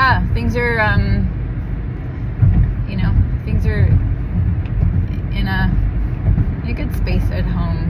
yeah, things are, things are in a good space at home.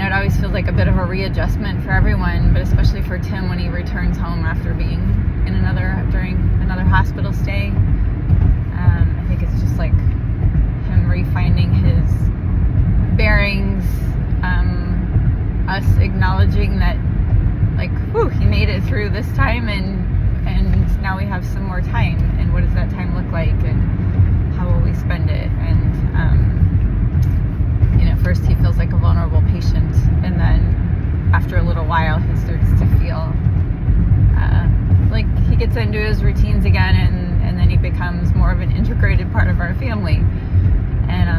It always feels like a bit of a readjustment for everyone, but especially for Tim when he returns home after being during another hospital stay. I think it's just like him refinding his bearings, us acknowledging that, like, he made it through this time, and now we have some more time, and what does that time look like, and how will we spend it? And first he feels like a vulnerable patient, and then after a little while he starts to feel like he gets into his routines again, and then he becomes more of an integrated part of our family. And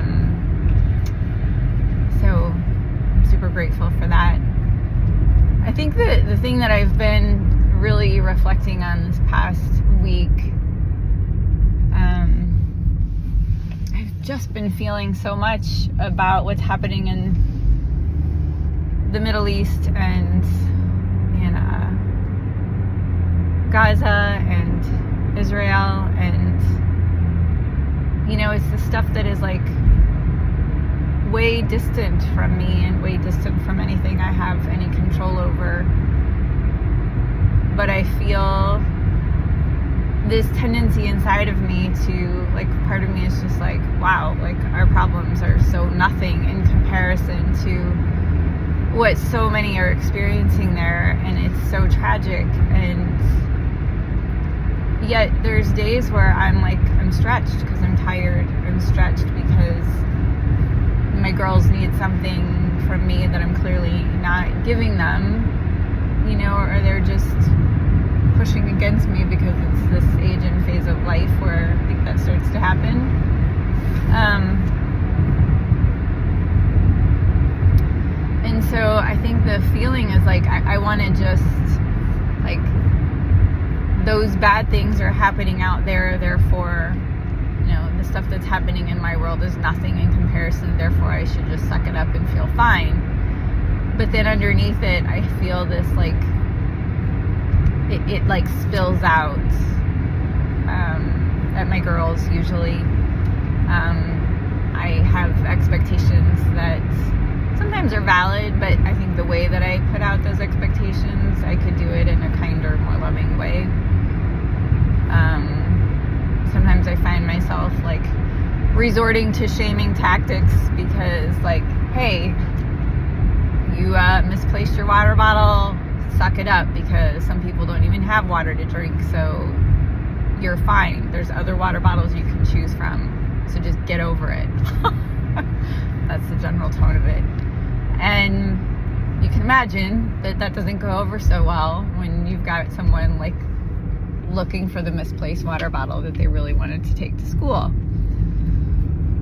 so I'm super grateful for that. I think that the thing that I've been really reflecting on this past week, I've just been feeling so much about what's happening in the Middle East and in Gaza and Israel, and it's the stuff that is like way distant from me and way distant from anything I have any control over. But I feel this tendency inside of me to, like, part of me is just like, wow, like, our problems are so nothing in comparison to what so many are experiencing there, and it's so tragic. And yet there's days where I'm stretched because I'm tired. I'm stretched because my girls need something from me that I'm clearly not giving them, or they're just pushing against me because it's this age and phase of life where I think that starts to happen. And so I think the feeling is like, I want to just, like, those bad things are happening out there, therefore, the stuff that's happening in my world is nothing in comparison, therefore I should just suck it up and feel fine. But then underneath it, I feel this, like, it like spills out at my girls usually. I have expectations that sometimes are valid, but I think the way that I put out those expectations, I could do it in a kinder, more loving way. Sometimes I find myself, like, resorting to shaming tactics because, like, hey, you misplaced your water bottle, suck it up, because some people don't even have water to drink, so you're fine. There's other water bottles you can choose from, so just get over it. That's the general tone of it. And you can imagine that doesn't go over so well when you've got someone, like, looking for the misplaced water bottle that they really wanted to take to school.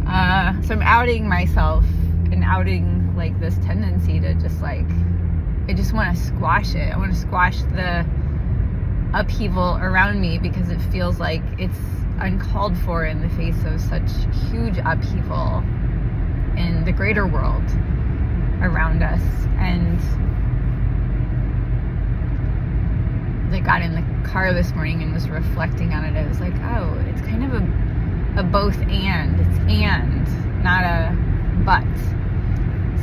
So I'm outing myself and outing, like, this tendency to just, like, I just want to squash it. I want to squash the upheaval around me because it feels like it's uncalled for in the face of such huge upheaval in the greater world around us. And I got in the car this morning and was reflecting on it. I was like, oh, it's kind of a both and. It's and, not a but.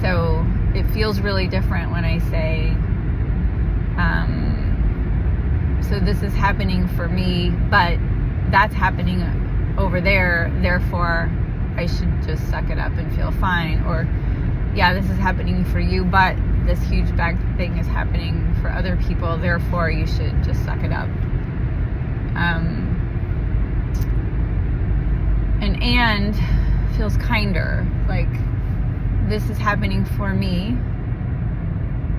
So it feels really different when I say, so this is happening for me, but that's happening over there, therefore I should just suck it up and feel fine. Or, yeah, this is happening for you, but this huge bad thing is happening for other people, therefore you should just suck it up. And feels kinder, like, this is happening for me,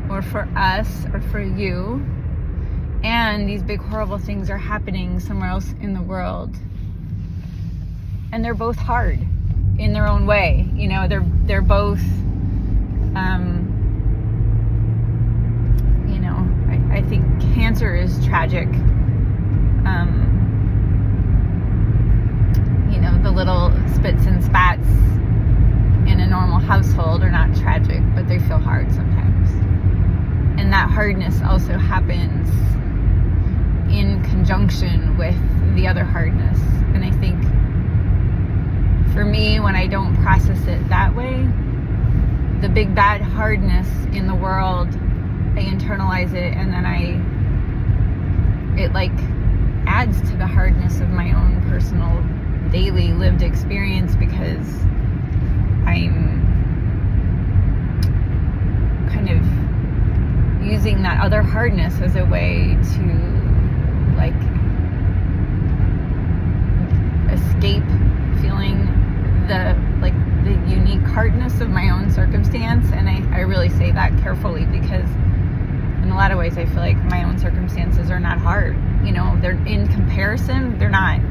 or for us, or for you, and these big horrible things are happening somewhere else in the world, and they're both hard in their own way. They're both I think cancer is tragic. The little spits and spats in a normal household are not tragic, but they feel hard sometimes. And that hardness also happens function with the other hardness. And I think for me, when I don't process it that way, the big bad hardness in the world, I internalize it, and then it like adds to the hardness of my own personal daily lived experience, because I'm kind of using that other hardness as a way to like escape feeling the unique hardness of my own circumstance. And I really say that carefully, because in a lot of ways I feel like my own circumstances are not hard. You know, they're, in comparison, they're not.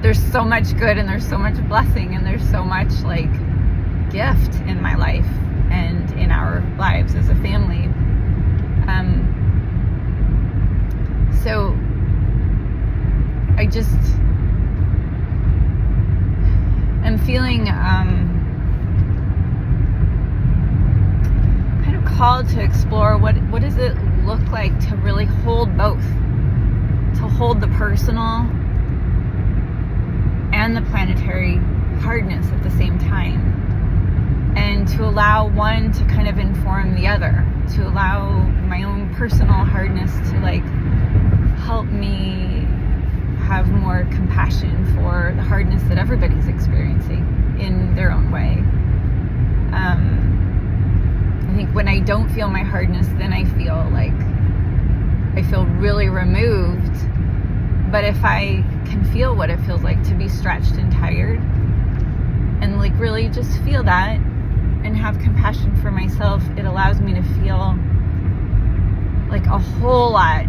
There's so much good, and there's so much blessing, and there's so much like gift in my life and in our lives as a family. So I just am feeling kind of called to explore what does it look like to really hold both, to hold the personal and the planetary hardness at the same time, and to allow one to kind of inform the other, to allow my own personal hardness to like help me have more compassion for the hardness that everybody's experiencing in their own way. I think when I don't feel my hardness, then I feel really removed. But if I can feel what it feels like to be stretched and tired, and like really just feel that and have compassion for myself, it allows me to feel like a whole lot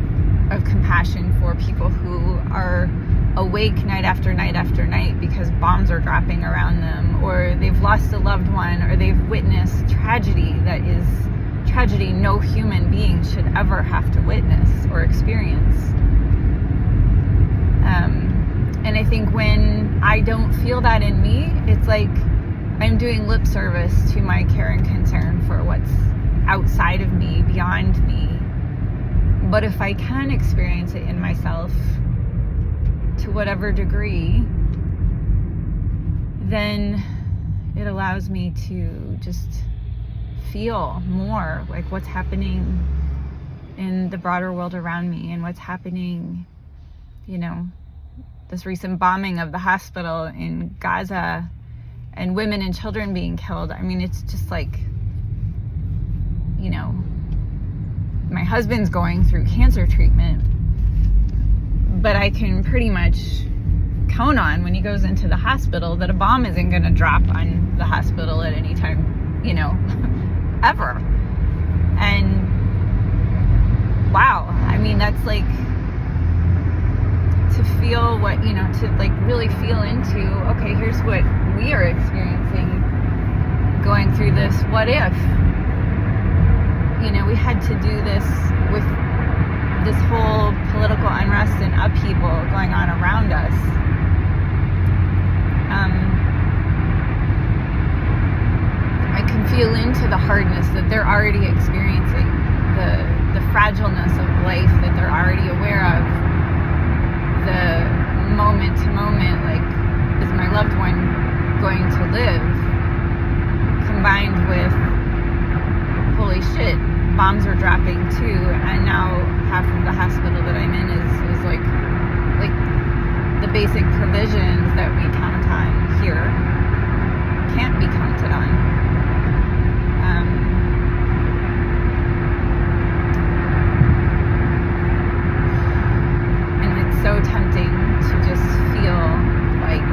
of compassion for people who are awake night after night after night because bombs are dropping around them, or they've lost a loved one, or they've witnessed tragedy that is tragedy no human being should ever have to witness or experience. And I think when I don't feel that in me, it's like I'm doing lip service to my care and concern for what's outside of me, beyond me. But if I can experience it in myself to whatever degree, then it allows me to just feel more like what's happening in the broader world around me, and what's happening, you know, this recent bombing of the hospital in Gaza and women and children being killed. I mean, it's just like, you know, my husband's going through cancer treatment, but I can pretty much count on when he goes into the hospital that a bomb isn't going to drop on the hospital at any time, you know, ever. And wow, I mean, that's like, to feel what, you know, to like really feel into, okay, here's what we are experiencing going through this. What if, you know, we had to do this with this whole political unrest and upheaval going on around us? I can feel into the hardness that they're already experiencing, the fragileness of life that they're already aware of, the moment to moment, like, is my loved one going to live, combined with, holy shit, bombs are dropping too, and now half of the hospital that I'm in is like the basic provisions that we count on here can't be counted on. And it's so tempting to just feel like,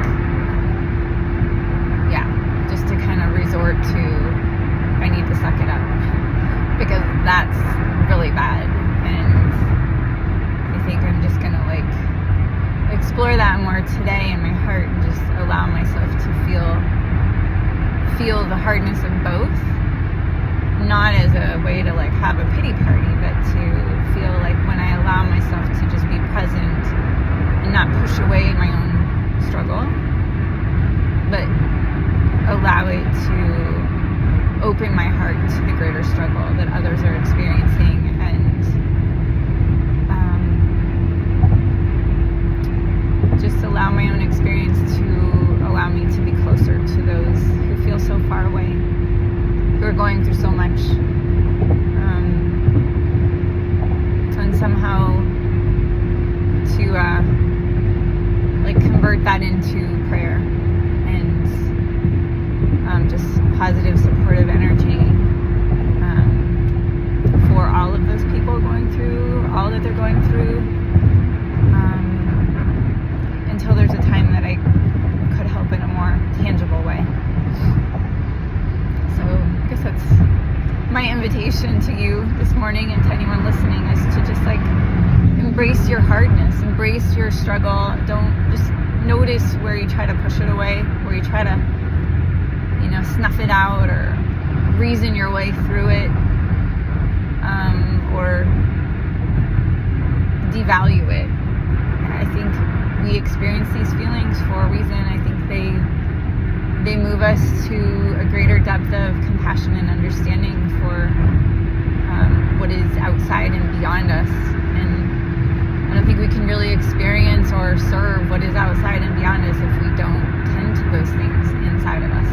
yeah, just to kind of resort to, I need to suck it up, because that's really bad. And I think I'm just gonna like explore that more today in my heart, and just allow myself to feel the hardness of both, not as a way to like have a pity party, but to feel like when I allow myself to just be present and not push away my own struggle, but allow it to open my heart to the greater struggle that others are experiencing, and into prayer and just positive, supportive energy for all of those people going through all that they're going through, until there's a time that I could help in a more tangible way. So I guess that's my invitation to you this morning, and to anyone listening, is to just like embrace your hardness, embrace your struggle. Don't just notice where you try to push it away, where you try to, snuff it out or reason your way through it, or devalue it. I think we experience these feelings for a reason. I think they move us to a greater depth of compassion and understanding for what is outside and beyond us. And I don't think we can really experience or serve what is outside and beyond us if we don't tend to those things inside of us.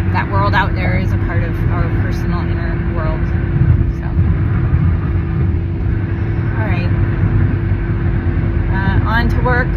That world out there is a part of our personal inner world. So, all right, on to work.